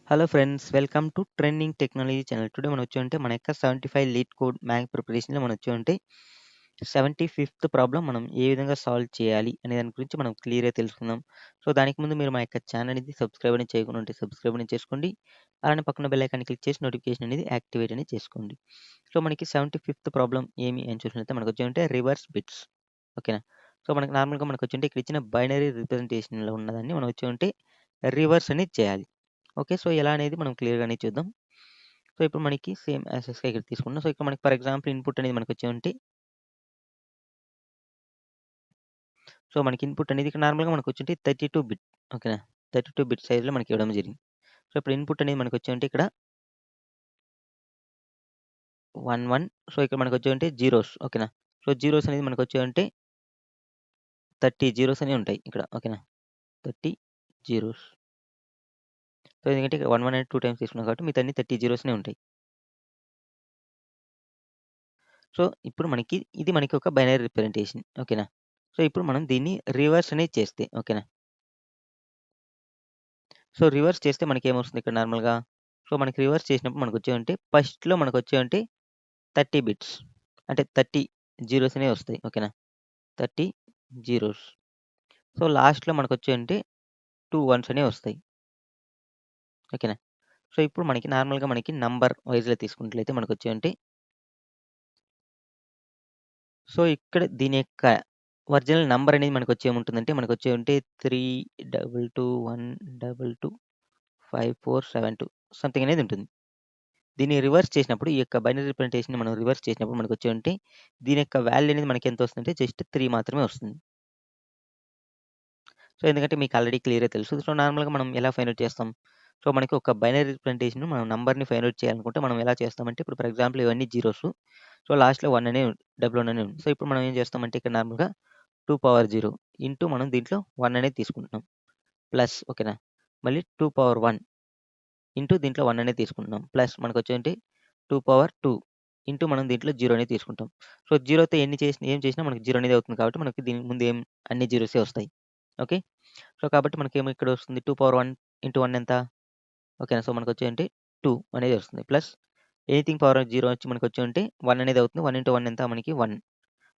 Hello friends, welcome to trending technology channel. Today మనం వచ్చామంటే మన యొక్క 75 లీడ్ కోడ్ మ్యాథ్ ప్రిపరేషన్‌లో మనం వచ్చామంటే 75th ప్రాబ్లమ్ మనం ఏ విధంగా సాల్వ్ చేయాలి అనే దాని గురించి మనం క్లియర్‌గా తెలుసుకుందాం. సో, దానికి ముందు మీరు మా యొక్క ఛానల్ అనేది సబ్స్క్రైబ్ అనేది చేయకుండా ఉంటే సబ్స్క్రైబ్ అనేది చేసుకోండి. అలానే పక్కన బెల్ ఐకాన్‌ని క్లిక్ చేసి నోటిఫికేషన్ అనేది యాక్టివేట్ అనేది చేసుకోండి. సో, మనకి 75th ప్రాబ్లమ్ ఏమి అని చూసినట్లయితే మనకు వచ్చామంటే రివర్స్ బిట్స్. ఓకేనా? సో, మనకు నార్మల్‌గా మనకొచ్చింటే ఇక్కడ ఇచ్చిన బైనరీ రిప్రజెంటేషన్‌లో ఉన్నదాన్ని మనం వచ్చామంటే రివర్స్ అనేది చేయాలి. ఓకే. సో, ఎలా అనేది మనం క్లియర్‌గానే చూద్దాం. సో, ఇప్పుడు మనకి సేమ్ యాసెస్‌గా ఇక్కడ తీసుకున్నాం. సో, ఇక్కడ మనకి ఫర్ ఎగ్జాంపుల్ ఇన్‌పుట్ అనేది మనకొచ్చేవంటే సో, మనకి ఇన్‌పుట్ అనేది ఇక్కడ నార్మల్‌గా మనకొచ్చేంటి 32 బిట్. ఓకేనా? 32 బిట్ సైజ్‌లో మనకి ఇవ్వడం జరిగింది. సో, ఇప్పుడు ఇన్‌పుట్ అనేది మనకొచ్చేవంటే ఇక్కడ 1, 1. సో, ఇక్కడ మనకొచ్చేవంటే జీరోస్. ఓకేనా? సో, జీరోస్ అనేది మనకొచ్చేవంటే 30 జీరోస్ అనేవి ఉంటాయి ఇక్కడ. ఓకేనా? 30 జీరోస్. సో, ఎందుకంటే ఇక్కడ 1, 1 అనేది 2 టైమ్స్ తీసుకున్నాం కాబట్టి మిగతాయన్ని 30 జీరోస్‌నే ఉంటాయి. సో, ఇప్పుడు మనకి ఇది మనకి ఒక బైనరీ రిప్రజెంటేషన్. ఓకేనా? సో, ఇప్పుడు మనం దీన్ని రివర్స్ అనేది చేస్తే ఓకేనా? సో, రివర్స్ చేస్తే మనకేమొస్తుంది ఇక్కడ నార్మల్‌గా? సో, మనకి రివర్స్ చేసినప్పుడు మనకొచ్చేవంటే ఫస్ట్‌లో మనకొచ్చేవంటే 30 బిట్స్. అంటే 30 జీరోస్ అనేవి వస్తాయి. ఓకేనా? 30 జీరోస్. సో, లాస్ట్‌లో మనకొచ్చేవంటే 2 వన్స్ అనేవి వస్తాయి. ఓకేనా? సో, ఇప్పుడు మనకి నార్మల్‌గా మనకి నంబర్ వైస్‌లో తీసుకున్నట్లయితే మనకొచ్చేవంటే సో, ఇక్కడ దీని యొక్క ఒరిజినల్ నంబర్ అనేది మనకొచ్చేముంటుందంటే మనకొచ్చేవంటే 3221225472 సంథింగ్ అనేది ఉంటుంది. దీన్ని రివర్స్ చేసినప్పుడు ఈ యొక్క బైనరీ రిప్రజెంటేషన్‌ని మనం రివర్స్ చేసినప్పుడు మనకొచ్చేవంటే దీని యొక్క వాల్యూ అనేది మనకెంత వస్తుందంటే జస్ట్ 3 మాత్రమే వస్తుంది. సో, ఎందుకంటే మీకు ఆల్రెడీ క్లియర్‌గా తెలుసు. సో, నార్మల్‌గా మనం ఎలా ఫైండ్ ఔట్ చేస్తాం? సో, మనకి ఒక బైనరీ రిప్రజెంటేషన్ మనం నంబర్‌ని ఫైండ్ ఔట్ చేయాలనుకుంటే మనం ఎలా చేస్తామంటే ఇప్పుడు ఫర్ ఎగ్జాంపుల్ ఇవన్నీ జీరోస్. సో, లాస్ట్‌లో 1 అనే డబుల్ 1 అని ఉంది. సో, ఇప్పుడు మనం ఏం చేస్తామంటే ఇక్కడ నార్మల్‌గా 2 పవర్ 0 ఇంటూ మనం దీంట్లో 1 అనేది తీసుకుంటున్నాం. ప్లస్ ఓకేనా? మళ్ళీ 2 పవర్ 1 ఇంటూ దీంట్లో 1 అనేది తీసుకుంటున్నాం. ప్లస్ మనకొచ్చేంటి 2 పవర్ 2 ఇంటూ మనం దీంట్లో 0 అనేది తీసుకుంటాం. సో, 0తో ఏం చేసినా మనకి 0 అనేది అవుతుంది కాబట్టి మనకి దీని ముందు అన్ని జీరోసే వస్తాయి. ఓకే. సో, కాబట్టి మనకేమో ఇక్కడ వస్తుంది 2 పవర్ 1 ఇంటూ 1 ఎంత? ఓకేనా. సో, మనకొచ్చేంటి 2 అనేది వస్తుంది. ప్లస్ ఎనీథింగ్ పవర్ 0 వచ్చి మనకొచ్చేంటి 1 అనేది అవుతుంది. 1 ఇంటూ 1 ఎంత? మనకి 1.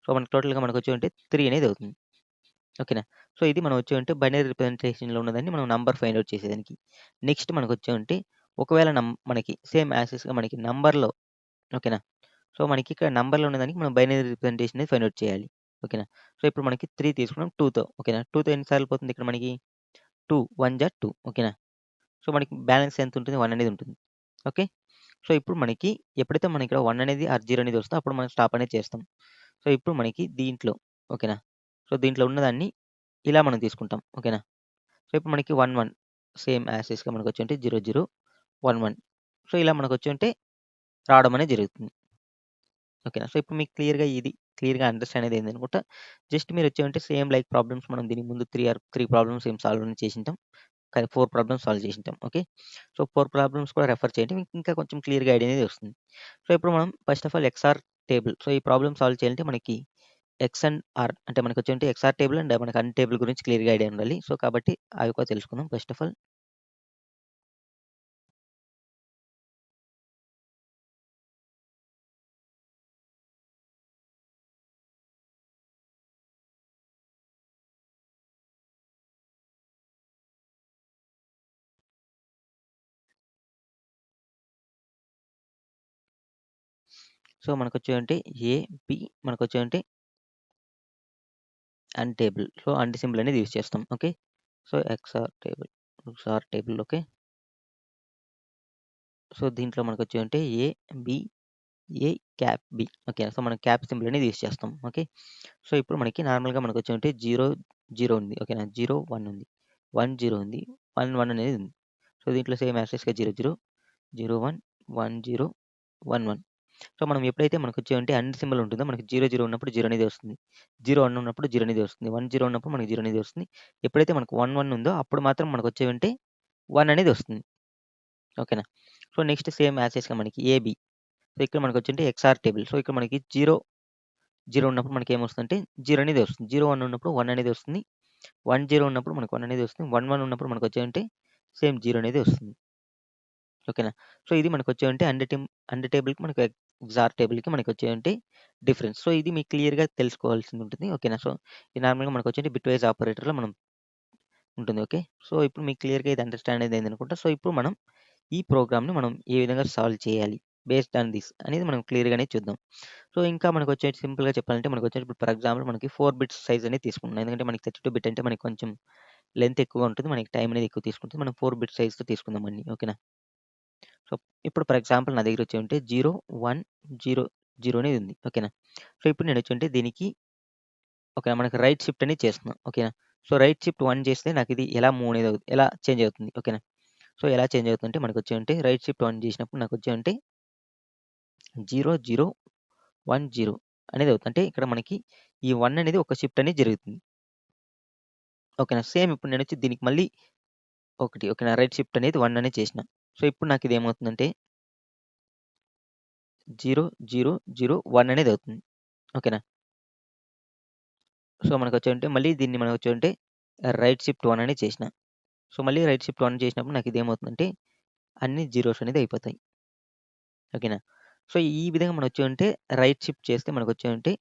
సో, మనకి టోటల్‌గా మనకొచ్చేంటి 3 అనేది అవుతుంది. ఓకేనా. సో, ఇది మనం వచ్చేవంటే బైనరీ రిప్రజెంటేషన్‌లో ఉన్నదాన్ని మనం నంబర్ ఫైండ్ ఔట్ చేసేదానికి. నెక్స్ట్ మనకొచ్చేవంటే ఒకవేళ మనకి సేమ్ యాసిస్‌గా మనకి నంబర్‌లో ఓకేనా. సో, మనకి ఇక్కడ నంబర్‌లో ఉన్నదానికి మనం బైనరీ రిప్రజెంటేషన్ అనేది ఫైండ్ ఔట్ చేయాలి. ఓకేనా. సో, ఇప్పుడు మనకి 3 తీసుకున్నాం 2తో ఓకేనా. 2తో ఎన్ని సార్లు పోతుంది ఇక్కడ మనకి 2 1 జా 2 ఓకేనా. సో, మనకి బ్యాలెన్స్ ఎంత ఉంటుంది? 1 అనేది ఉంటుంది. ఓకే. సో, ఇప్పుడు మనకి ఎప్పుడైతే మనకి ఇక్కడ 1 అనేది ఆర్ 0 అనేది వస్తుందో అప్పుడు మనం స్టాప్ అనేది చేస్తాం. సో, ఇప్పుడు మనకి దీంట్లో ఓకేనా. సో, దీంట్లో ఉన్నదాన్ని ఇలా మనం తీసుకుంటాం. ఓకేనా. సో, ఇప్పుడు మనకి 1, 1 సేమ్ యాస్ టీజ్‌గా మనకొచ్చేంటి 0, 0, 1, 1. సో, ఇలా మనకొచ్చేంటే రావడం అనేది జరుగుతుంది. ఓకేనా. సో, ఇప్పుడు మీకు క్లియర్‌గా అండర్‌స్టాండ్ అనేది అయిందనుకుంటా. జస్ట్ మీరొచ్చేమంటే సేమ్ లైక్ ప్రాబ్లమ్స్ మనం దీనికి ముందు 3 ప్రాబ్లమ్స్ ఏం సాల్వ్ చేసింటాం. కానీ 4 ప్రాబ్లమ్స్ సాల్వ్ చేసింటాం. ఓకే. సో, 4 ప్రాబ్లమ్స్ కూడా రెఫర్ చేయండి. మీకు ఇంకా కొంచెం క్లియర్‌గా ఐడియా అనేది వస్తుంది. సో, ఇప్పుడు మనం first of all XR table. So, ఈ ప్రాబ్లమ్ సాల్వ్ చేయాలంటే మనకి ఎక్స్ అండ్ ఆర్ అంటే మనకొచ్చేంటి ఎక్స్ఆర్ టేబుల్ అండ్ మనకి అన్ టేబుల్ గురించి క్లియర్‌గా ఐడియా ఉండాలి. సో, కాబట్టి అవి కూడా తెలుసుకుందాం ఫస్ట్ ఆఫ్ ఆల్. సో, మనకొచ్చేవంటే ఏ, బి మనకొచ్చేవంటే and table. So, and symbol అనేది యూజ్ చేస్తాం. Okay. So, XOR table okay. So, దీంట్లో మనకొచ్చేవంటే A, B, A, cap B. Okay. So, మనం క్యాప్ సింబల్ అనేది యూజ్ చేస్తాం. ఓకే. సో, ఇప్పుడు మనకి నార్మల్‌గా మనకొచ్చేవంటే 0, 0 ఉంది. ఓకేనా. 0, 1 ఉంది. 1, 0 ఉంది. 1, 1 అనేది ఉంది. సో, దీంట్లో సేమ్ యాస్ టీజ్‌గా 0, 0, 0, 1, 1, 0, 1, 1. సో, మనం ఎప్పుడైతే మనకొచ్చేవంటే అండ్ సింబల్ ఉంటుందో మనకి 0, 0 ఉన్నప్పుడు 0 అనేది వస్తుంది. 0, 1 ఉన్నప్పుడు 0 అనేది వస్తుంది. 1, 0 ఉన్నప్పుడు మనకి 0 అనేది వస్తుంది. ఎప్పుడైతే మనకు 1, 1 ఉందో అప్పుడు మాత్రం మనకొచ్చేవంటే 1 అనేది వస్తుంది. ఓకేనా. సో, నెక్స్ట్ సేమ్ యాస్ టీజ్‌గా మనకి ఏబి. సో, ఇక్కడ మనకొచ్చేంటి ఎక్స్ఆర్ టేబుల్. సో, ఇక్కడ మనకి 0, 0 ఉన్నప్పుడు మనకేమొస్తుందంటే 0 అనేది వస్తుంది. 0, 1 ఉన్నప్పుడు 1 అనేది వస్తుంది. 1, 0 ఉన్నప్పుడు మనకు 1 అనేది వస్తుంది. 1, 1 ఉన్నప్పుడు మనకొచ్చేవంటే సేమ్ 0 అనేది వస్తుంది. ఓకేనా. సో, ఇది మనకొచ్చేవంటే అండర్ టేబుల్‌కి మనకు ఎగ్జార్ టేబుల్‌కి మనకొచ్చేవంటే డిఫరెన్స్. సో, ఇది మీకు క్లియర్‌గా తెలుసుకోవాల్సింది ఉంటుంది. ఓకేనా. సో, ఇది నార్మల్‌గా మనకొచ్చేటి బిట్ వైస్ ఆపరేటర్‌లో మనం ఉంటుంది. ఓకే. సో, ఇప్పుడు మీకు క్లియర్‌గా ఇది అండర్‌స్టాండ్ అయిందనుకుంటా. సో, ఇప్పుడు మనం ఈ ప్రోగ్రామ్‌ని మనం ఏ విధంగా సాల్వ్ చేయాలి బేస్డ్ ఆన్ దిస్ అనేది మనం క్లియర్‌గానే చూద్దాం. సో, ఇంకా మనకొచ్చేటి సింపుల్‌గా చెప్పాలంటే మనకొచ్చేటి ఇప్పుడు ఫర్ ఎగ్జాంపుల్ మనకి 4 బిట్స్ సైజ్ అనేది తీసుకుంటున్నాం. ఎందుకంటే మనకి 32 బిట్ అంటే మనకి కొంచెం లెంత్ ఎక్కువగా ఉంటుంది. మనకి టైమ్ అనేది ఎక్కువ తీసుకుంటుంది. మనం 4 బిట్ సైజ్‌తో తీసుకుందామండి. ఓకేనా. సో, ఇప్పుడు ఫర్ ఎగ్జాంపుల్ నా దగ్గర వచ్చేవంటే 0, 1, 0, 0 అనేది ఉంది. ఓకేనా. సో, ఇప్పుడు నేనొచ్చేంటే దీనికి ఓకేనా మనకి రైట్ షిఫ్ట్ అనేది చేస్తున్నాం. ఓకేనా. సో, రైట్ షిఫ్ట్ 1 చేస్తే నాకిది ఎలా మూవ్ అనేది ఎలా చేంజ్ అవుతుంది. ఓకేనా. సో, ఎలా చేంజ్ అవుతుందంటే మనకొచ్చేవంటే రైట్ షిఫ్ట్ 1 చేసినప్పుడు నాకొచ్చేవంటే 0, 0, 1, 0 అనేది అవుతుంది. అంటే ఇక్కడ మనకి ఈ 1 అనేది ఒక షిఫ్ట్ అనేది జరుగుతుంది. ఓకేనా. సేమ్ ఇప్పుడు నేనొచ్చి దీనికి మళ్ళీ ఒకటి ఓకేనా రైట్ షిఫ్ట్ అనేది 1 అనేది చేసిన. సో, ఇప్పుడు నాకిది ఏమవుతుందంటే 0, 0, 0, 1 అనేది అవుతుంది. ఓకేనా. సో, మనకొచ్చేవంటే మళ్ళీ దీన్ని మనం వచ్చేవంటే రైట్ షిఫ్ట్ 1 అనేది చేసిన. సో, మళ్ళీ రైట్ షిఫ్ట్ 1 చేసినప్పుడు నాకిదేమవుతుందంటే అన్ని జీరోస్ అనేది అయిపోతాయి. ఓకేనా. సో, ఈ విధంగా మనం వచ్చేవంటే రైట్ షిఫ్ట్ చేస్తే మనకొచ్చేవంటే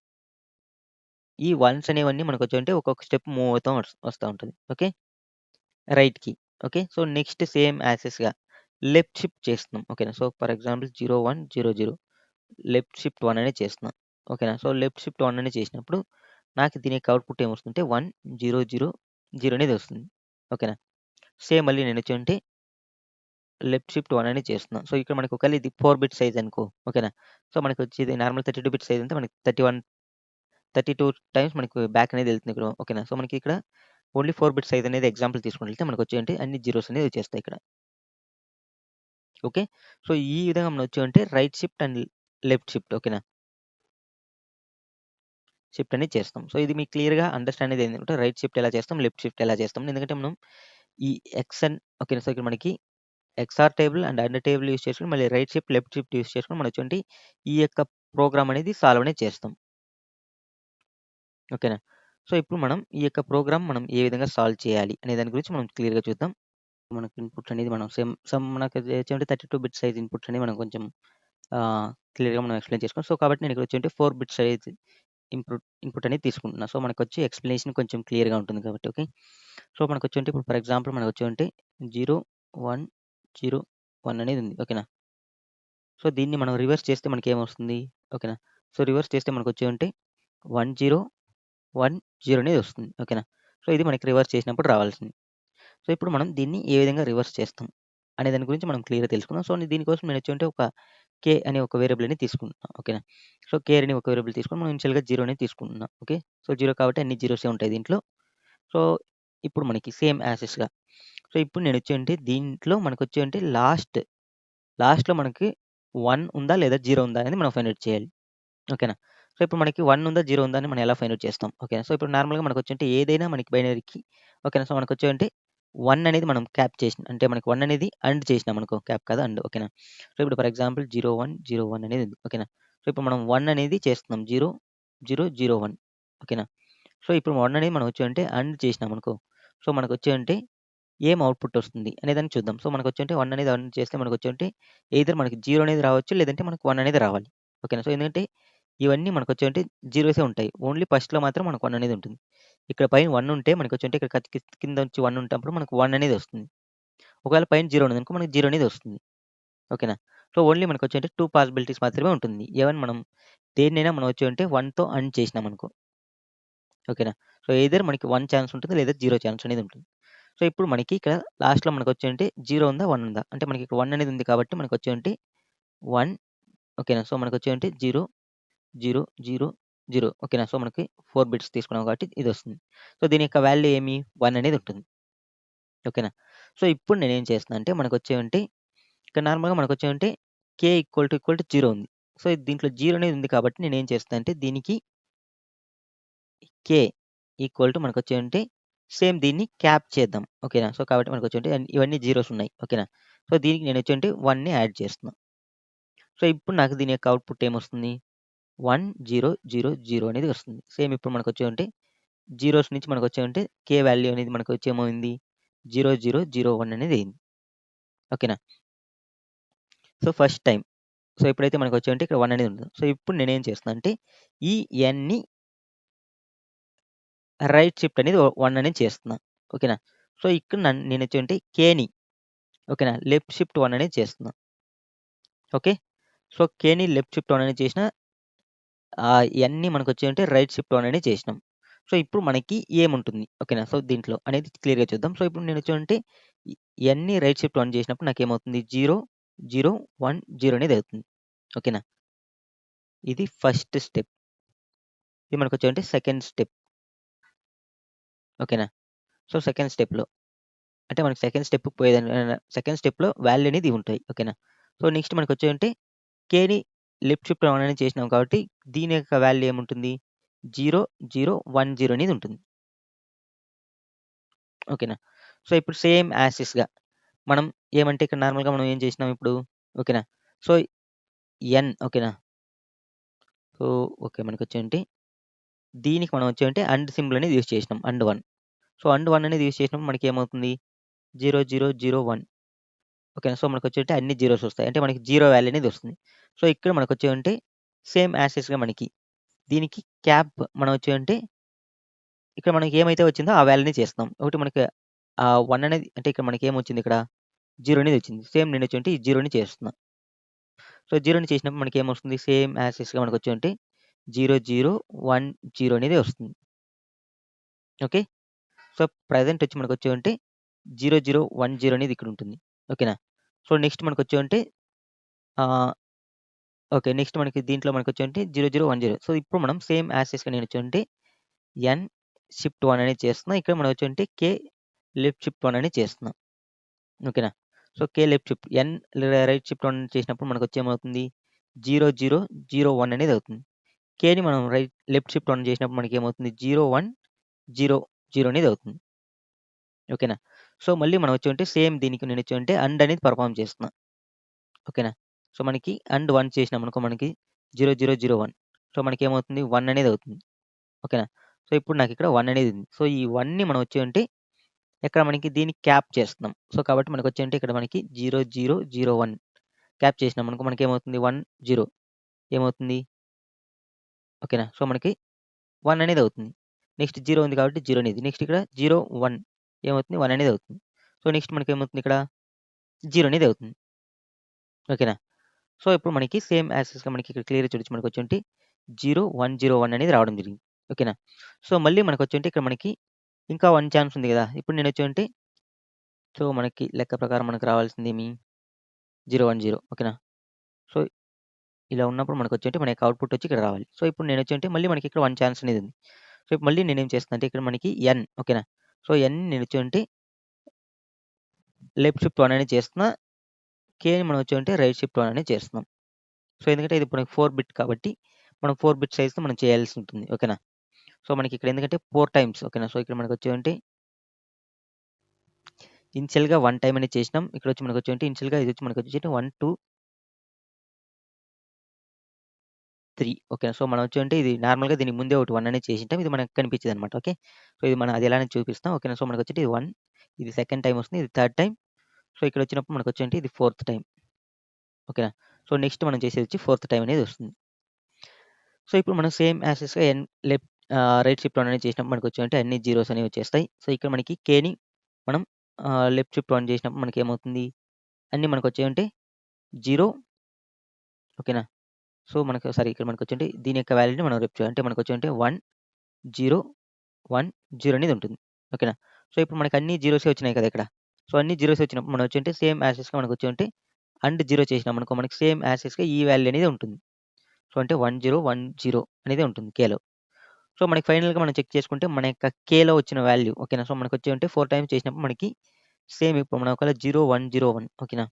ఈ వన్స్ అనేవన్నీ మనకొచ్చేవంటే ఒక్కొక్క స్టెప్ మూవ్ అవుతా వస్తా ఉంటది. ఓకే. రైట్‌కి. ఓకే. సో, నెక్స్ట్ సేమ్ యాసెస్‌గా లెఫ్ట్ షిఫ్ట్ చేస్తున్నాం. ఓకేనా. So, for example 0, 1, 0, 0 left shift 1 అనేది చేస్తున్నాం. ఓకేనా. సో, లెఫ్ట్ షిఫ్ట్ 1 అనేది చేసినప్పుడు నాకు దీని యొక్క అవుట్‌పుట్ ఏమొస్తుందంటే 1, 0, 0, 0 అనేది వస్తుంది. ఓకేనా. సేమ్ మళ్ళీ నేనొచ్చేవంటే లెఫ్ట్ షిఫ్ట్ 1 అనేది చేస్తున్నాం. సో, ఇక్కడ మనకి ఒకవేళ ఇది 4 బిట్ సైజ్ అనుకో. ఓకేనా. సో, మనకొచ్చేది నార్మల్ 32 బిట్ సైజ్ అంటే మనకి 31, 32 టైమ్స్ మనకు బ్యాక్ అనేది ఎళ్తుంది ఇక్కడ. ఓకేనా. సో, మనకి ఇక్కడ ఓన్లీ 4 బిట్ సైజ్ అనేది ఎగ్జాంపుల్ తీసుకున్నట్లయితే మనకొచ్చేయంటే అన్ని జీరోస్ అనేది వచ్చేస్తాయి ఇక్కడ. ఓకే. సో, ఈ విధంగా మనం వచ్చామంటే right shift and left shift ఓకేనా. షిఫ్ట్ అనేది చేస్తాం. సో, ఇది మీకు క్లియర్‌గా అండర్‌స్టాండ్ అనేది ఏంటంటే రైట్ షిఫ్ట్ ఎలా చేస్తాం, లెఫ్ట్ షిఫ్ట్ ఎలా చేస్తాం. ఎందుకంటే మనం ఈ ఎక్స్ఎన్ ఓకేనా. సో, ఇక్కడ మనకి XR table and under table use చేసుకొని మళ్ళీ right shift, left shift use చేసుకొని మనం వచ్చేవంటి ఈ యొక్క ప్రోగ్రామ్ అనేది సాల్వ్ అనేది చేస్తాం. ఓకేనా. సో, ఇప్పుడు మనం ఈ యొక్క ప్రోగ్రామ్ మనం ఏ విధంగా సాల్వ్ చేయాలి అనే దాని గురించి మనం క్లియర్‌గా చూద్దాం. మనకి ఇన్‌పుట్స్ అనేది మనం సమ్ మనకు వచ్చేవంటే 32 బిట్ సైజ్ ఇన్‌పుట్స్ అనేవి మనం కొంచెం క్లియర్‌గా మనం ఎక్స్‌ప్లెయిన్ చేసుకోవాలి. సో, కాబట్టి నేను ఇక్కడ వచ్చేవంటే 4 బిట్ సైజ్ ఇన్‌పుట్ అనేది తీసుకుంటున్నా. సో, మనకొచ్చి ఎక్స్‌ప్లనేషన్ కొంచెం క్లియర్‌గా ఉంటుంది కాబట్టి ఓకే. సో, మనకొచ్చేవంటే ఇప్పుడు ఫర్ ఎగ్జాంపుల్ మనకొచ్చేవంటే 0, 1, 0, 1 అనేది ఉంది. ఓకేనా. సో, దీన్ని మనం రివర్స్ చేస్తే మనకేమొస్తుంది? ఓకేనా. సో, రివర్స్ చేస్తే మనకొచ్చేవంటే 1, 0, 1, 0 అనేది వస్తుంది. ఓకేనా. సో, ఇది మనకి రివర్స్ చేసినప్పుడు రావాల్సింది. సో, ఇప్పుడు మనం దీన్ని ఏ విధంగా రివర్స్ చేస్తాం అనే దాని గురించి మనం క్లియర్‌గా తెలుసుకుందాం. సో, దీనికోసం నేనొచ్చేవంటే ఒక కే అనే ఒక వేరియబుల్ అనేది తీసుకుంటున్నా. ఓకేనా. సో, కే అనే ఒక వేరియబుల్ తీసుకొని మనం ఇనిషియల్‌గా 0 అనేది తీసుకుంటున్నాం. ఓకే. సో, 0 కాబట్టి అన్ని జీరోసే ఉంటాయి దీంట్లో. సో, ఇప్పుడు మనకి సేమ్ యాసెస్‌గా సో, ఇప్పుడు నేనొచ్చేవంటే దీంట్లో మనకొచ్చేవంటే లాస్ట్‌లో మనకి 1 ఉందా? లేదా 0 ఉందా? అనేది మనం ఫైండ్ ఔట్ చేయాలి. ఓకేనా. సో, ఇప్పుడు మనకి 1 ఉందా? 0 ఉందా? అని మనం ఎలా ఫైండ్ ఔట్ చేస్తాం? ఓకేనా. సో, ఇప్పుడు నార్మల్‌గా మనకొచ్చేంటే ఏదైనా మనకి బైనరీకి ఓకేనా. సో, మనకొచ్చేవంటే 1 అనేది మనం క్యాప్ చేసిన అంటే మనకి 1 అనేది అండ్ చేసినామనుకో క్యాప్ కాదు అండ్ ఓకేనా. సో, ఇప్పుడు ఫర్ ఎగ్జాంపుల్ 01, 01 అనేది ఉంది. ఓకేనా. సో, ఇప్పుడు మనం 1 అనేది చేస్తున్నాం. 0, 0, 01 ఓకేనా. సో, ఇప్పుడు 1 అనేది మనం వచ్చేవంటే అండ్ చేసినామనుకో సో, మనకొచ్చేవంటే ఏం అవుట్‌పుట్ వస్తుంది అనేదాన్ని చూద్దాం. సో, మనకొచ్చేంటే 1 అనేది ఆన్ చేస్తే మనకొచ్చేంటే ఎయిదర్ మనకి 0 అనేది రావచ్చు. లేదంటే మనకు 1 అనేది రావాలి. ఓకేనా. సో, ఎందుకంటే ఇవన్నీ మనకొచ్చేవంటే జీరోసే ఉంటాయి. ఓన్లీ ఫస్ట్‌లో మాత్రం మనకు 1 అనేది ఉంటుంది. ఇక్కడ పైన 1 ఉంటే మనకొచ్చేంటే ఇక్కడ కింద వచ్చి 1 ఉంటప్పుడు మనకు 1 అనేది వస్తుంది. ఒకవేళ పైన 0 ఉన్నదనుకో మనకు 0 అనేది వస్తుంది. ఓకేనా. సో, ఓన్లీ మనకొచ్చేంటే 2 పాసిబిలిటీస్ మాత్రమే ఉంటుంది. ఏవని మనం దేన్నైనా మనం వచ్చేవంటే 1తో అండ్ చేసినామనుకో. ఓకేనా. సో, ఎయిదర్ మనకి 1 ఛాన్స్ ఉంటుంది. లేదా 0 ఛాన్స్ అనేది ఉంటుంది. సో, ఇప్పుడు మనకి ఇక్కడ లాస్ట్‌లో మనకొచ్చేంటి 0 ఉందా? 1 ఉందా? అంటే మనకి ఇక్కడ 1 అనేది ఉంది కాబట్టి మనకొచ్చేంటి 1 ఓకేనా. సో, మనకొచ్చేంటి 0, 0, 0, 0 ఓకేనా. సో, మనకి 4 బిట్స్ తీసుకున్నాం కాబట్టి ఇదొస్తుంది. సో, దీని యొక్క వాల్యూ ఏమి 1 అనేది ఉంటుంది. ఓకేనా. సో, ఇప్పుడు నేనేం చేస్తున్నా అంటే మనకొచ్చేవంటి ఇక్కడ నార్మల్‌గా మనకొచ్చేవంటి కే ఈక్వల్ టు 0 ఉంది. సో, దీంట్లో 0 అనేది ఉంది కాబట్టి నేనేం చేస్తున్నా అంటే దీనికి కే ఈక్వల్ టు మనకొచ్చేవంటి సేమ్ దీన్ని క్యాప్ చేద్దాం. ఓకేనా. సో, కాబట్టి మనకొచ్చేవంటి ఇవన్నీ జీరోస్ ఉన్నాయి. ఓకేనా. సో, దీనికి నేనొచ్చేంటి 1ని యాడ్ చేస్తున్నా. సో, ఇప్పుడు నాకు దీని యొక్క అవుట్‌పుట్ ఏమొస్తుంది? 1, 0, 0, 0 అనేది వస్తుంది. సేమ్ ఇప్పుడు మనకొచ్చేవంటి జీరోస్ నుంచి మనకొచ్చేవంటి కే వాల్యూ అనేది మనకొచ్చి ఏమైంది? 0, 0, 0, 1 అనేది అయింది. ఓకేనా. So, first time. సో, ఎప్పుడైతే మనకొచ్చాయంటే ఇక్కడ 1 అనేది ఉంటుంది. సో, ఇప్పుడు నేనేం చేస్తున్నా అంటే ఈ ఎన్‌ని రైట్ షిఫ్ట్ అనేది 1 అనేది చేస్తున్నా. ఓకేనా? సో, ఇక్కడ నేనొచ్చేంటి కేని ఓకేనా? లెఫ్ట్ షిఫ్ట్ 1 అనేది చేస్తున్నా. ఓకే. సో, కేని లెఫ్ట్ షిఫ్ట్ 1 అనేది చేసినా ఎన్‌ని మనకొచ్చేంటి రైట్ షిఫ్ట్ 1 అనేది చేసినాం. సో, ఇప్పుడు మనకి ఏముంటుంది? ఓకేనా? సో, దీంట్లో అనేది క్లియర్‌గా చూద్దాం. సో, ఇప్పుడు నేనొచ్చేంటి ఎన్‌ని రైట్ షిఫ్ట్ 1 చేసినప్పుడు నాకేమవుతుంది 0, 0, 1, 0 అనేది అవుతుంది. ఓకేనా? ఇది ఫస్ట్ స్టెప్. ఇది మనకొచ్చేంటి సెకండ్ స్టెప్. ఓకేనా? సో, సెకండ్ స్టెప్‌లో అంటే మనకి సెకండ్ స్టెప్‌కి సెకండ్ స్టెప్‌లో వాల్యూ అనేది ఉంటాయి. ఓకేనా? సో, నెక్స్ట్ మనకొచ్చేంటి కేని లెఫ్ట్ షిఫ్ట్ 1 అనేది చేసినాం కాబట్టి దీని యొక్క వాల్యూ ఏముంటుంది? 0, 0, 1, 0 అనేది ఉంటుంది. ఓకేనా? సో, ఇప్పుడు సేమ్ యాజ్ ఇస్‌గా మనం ఏమంటే ఇక్కడ నార్మల్‌గా మనం ఏం చేసినాం ఇప్పుడు? ఓకేనా? సో, ఎన్ ఓకేనా? So, okay. మనకొచ్చేంటి దీనికి మనం వచ్చేంటి అండ్ సింబల్ అనేది యూజ్ చేసినాం. అండ్ 1. సో, అండ్ 1 అనేది యూజ్ చేసినప్పుడు మనకేమవుతుంది? 0, 0, 0, 1 ఓకేనా? సో, మనకొచ్చేంటి అన్ని జీరోస్ వస్తాయి. అంటే మనకి 0 వాల్యూ అనేది వస్తుంది. సో, ఇక్కడ మనకొచ్చేంటి సేమ్ యాజ్ ఇస్‌గా మనకి దీనికి క్యాప్ మనం వచ్చేంటి ఇక్కడ మనకి ఏమైతే వచ్చిందో ఆ వాల్యూని చేస్తున్నాం. ఒకటి మనకి 1 అనేది అంటే ఇక్కడ మనకేమొచ్చింది ఇక్కడ 0 అనేది వచ్చింది. సేమ్ నేనొచ్చేంటి ఈ 0ని చేస్తున్నా. సో, 0ని చేసినప్పుడు మనకేమొస్తుంది సేమ్ యాజ్ ఇస్‌గా మనకొచ్చేంటి 0, 0, 1, 0 అనేది వస్తుంది. ఓకే. సో, ప్రెజెంట్ వచ్చి మనకొచ్చేవంటే 0, 0, 1, 0 అనేది ఇక్కడ ఉంటుంది. ఓకేనా? సో, నెక్స్ట్ మనకొచ్చేవంటే ఆహ్, ఓకే. నెక్స్ట్ మనకి దీంట్లో మనకొచ్చేవంటే 0, 0, 1, 0. సో, ఇప్పుడు మనం సేమ్ యాజ్ ఇస్‌గా నేనొచ్చేవంటే ఎన్ షిఫ్ట్ 1 అనేది చేస్తున్నా. ఇక్కడ మనం వచ్చేవంటే కే లెఫ్ట్ షిఫ్ట్ 1 అనేది చేస్తున్నా. ఓకేనా? So, K left shift N right shift 1 చేసినప్పుడు మనకొచ్చేమవుతుంది 0, 0, 0, 1 అనేది అవుతుంది. కేని మనం లెఫ్ట్ షిఫ్ట్ 1 చేసినప్పుడు మనకేమవుతుంది 0, 1, 0, 0 అనేది అవుతుంది. ఓకేనా? సో, మళ్ళీ మనం వచ్చేవంటే సేమ్ దీనికి నేనొచ్చేవంటే అండ్ అనేది పెర్ఫార్మ్ చేస్తున్నా. ఓకేనా? సో, మనకి అండ్ 1 చేసినామనుకో మనకి 0, 0, 0, 1 సో, మనకేమవుతుంది 1 అనేది అవుతుంది. ఓకేనా? సో, ఇప్పుడు నాకిక్కడ 1 అనేది ఉంది. సో, ఈ 1ని మనం వచ్చేవంటే ఇక్కడ మనకి దీన్ని క్యాప్ చేస్తున్నాం. సో, కాబట్టి మనకొచ్చేంటి ఇక్కడ మనకి 0, 0, 0, 1 క్యాప్ చేసినామనుకో మనకేమవుతుంది 1, 0 ఏమవుతుంది? ఓకేనా? సో, మనకి 1 అనేది అవుతుంది. నెక్స్ట్ 0 ఉంది కాబట్టి 0 అనేది. నెక్స్ట్ ఇక్కడ 0, 1 ఏమవుతుంది? 1 అనేది అవుతుంది. సో, నెక్స్ట్ మనకేమవుతుంది ఇక్కడ 0 అనేది అవుతుంది. ఓకేనా? సో, ఇప్పుడు మనకి సేమ్ యాక్సెస్‌గా మనకి ఇక్కడ క్లియర్‌గా చూడొచ్చు మనకొచ్చేంటి 0, 1, 0, 1 అనేది రావడం జరిగింది. ఓకేనా? సో, మళ్ళీ మనకొచ్చేంటి ఇక్కడ మనకి ఇంకా 1 ఛాన్స్ ఉంది గదా! ఇప్పుడు నేనొచ్చేంటి సో, మనకి లెక్క ప్రకారం మనకు రావాల్సిందేమి 0, 1, 0 ఓకేనా? సో, ఇలా ఉన్నప్పుడు మనకొచ్చేంటి మన యొక్క అవుట్‌పుట్ వచ్చి ఇక్కడ రావాలి. సో, ఇప్పుడు నేనొచ్చేంటి మళ్ళీ మనకి ఇక్కడ 1 ఛాన్స్ అనేది ఉంది. సో, ఇప్పుడు మళ్ళీ నేనేం చేస్తున్నా అంటే ఇక్కడ మనకి ఎన్ ఓకేనా? సో, ఎన్ నేనొచ్చేంటి లెఫ్ట్ షిఫ్ట్ 1 అనేది చేస్తున్నా. కేని మనం వచ్చేంటి రైట్ షిఫ్ట్ 1 అనేది చేస్తున్నాం. సో, ఎందుకంటే ఇది ఇప్పుడు 4 బిట్ కాబట్టి మనం 4 బిట్ సైజ్‌తో మనం చేయాల్సి ఉంటుంది. ఓకేనా? సో, మనకి ఇక్కడ ఎందుకంటే 4 టైమ్స్ ఓకేనా? సో, ఇక్కడ మనకొచ్చేవంటి ఇనిషియల్‌గా 1 టైమ్ అనేది చేసినాం. ఇక్కడొచ్చి మనకొచ్చేవంటి ఇనిషియల్‌గా ఇదొచ్చి మనకొచ్చేసి 1, 2, 3 ఓకేనా? సో, మనం వచ్చేవంటి ఇది నార్మల్‌గా దీనికి ముందే ఒకటి 1 అనేది చేసింటాం. ఇది మనకు కనిపించేదనమాట. ఓకే. సో, ఇది మనం అది ఎలానే చూపిస్తాం. ఓకేనా? సో, మనకొచ్చేటి ఇది 1 ఇది సెకండ్ టైమ్ వస్తుంది. ఇది థర్డ్ టైమ్. సో, ఇక్కడొచ్చినప్పుడు మనకొచ్చేంటి ఇది ఫోర్త్ టైమ్. ఓకేనా? సో, నెక్స్ట్ మనం చేసేదొచ్చి ఫోర్త్ టైమ్ అనేది వస్తుంది. సో, ఇప్పుడు మనం సేమ్ యాజ్ టీజ్‌గా రైట్ షిఫ్ట్ 1 అనేది చేసినప్పుడు మనకొచ్చేవంటి అన్ని జీరోస్ అనేవి వచ్చేస్తాయి. సో, ఇక్కడ మనకి కేని మనం లెఫ్ట్ షిఫ్ట్ 1 చేసినప్పుడు మనకేమవుతుంది? అన్నీ మనకొచ్చేవంటి 0 ఓకేనా? సో, మనకు సారీ ఇక్కడ మనకొచ్చేంటి దీని యొక్క వాల్యూని మనం అంటే మనకొచ్చేంటి 1, 0, 1, 0 అనేది ఉంటుంది. ఓకేనా? సో, ఇప్పుడు మనకు అన్ని జీరోసే వచ్చినాయి కదా! ఇక్కడ. సో, అన్ని జీరోసే వచ్చినప్పుడు మనం వచ్చేంటి సేమ్ యాజ్ టీజ్‌గా మనకొచ్చేంటి అండ్ 0 చేసినామనుకో మనకి సేమ్ యాజ్ టీజ్‌గా ఈ వాల్యూ అనేది ఉంటుంది. సో, అంటే 10, 10 అనేది ఉంటుంది కేలో. సో, మనకి ఫైనల్‌గా మనం చెక్ చేసుకుంటే మన యొక్క కేలో వచ్చిన వాల్యూ ఓకేనా? సో, మనకొచ్చేవంటే 4 టైమ్స్ చేసినప్పుడు మనకి సేమ్ ఇప్పుడు మనం ఒకవేళ 0, 1, 0, 1 ఓకేనా?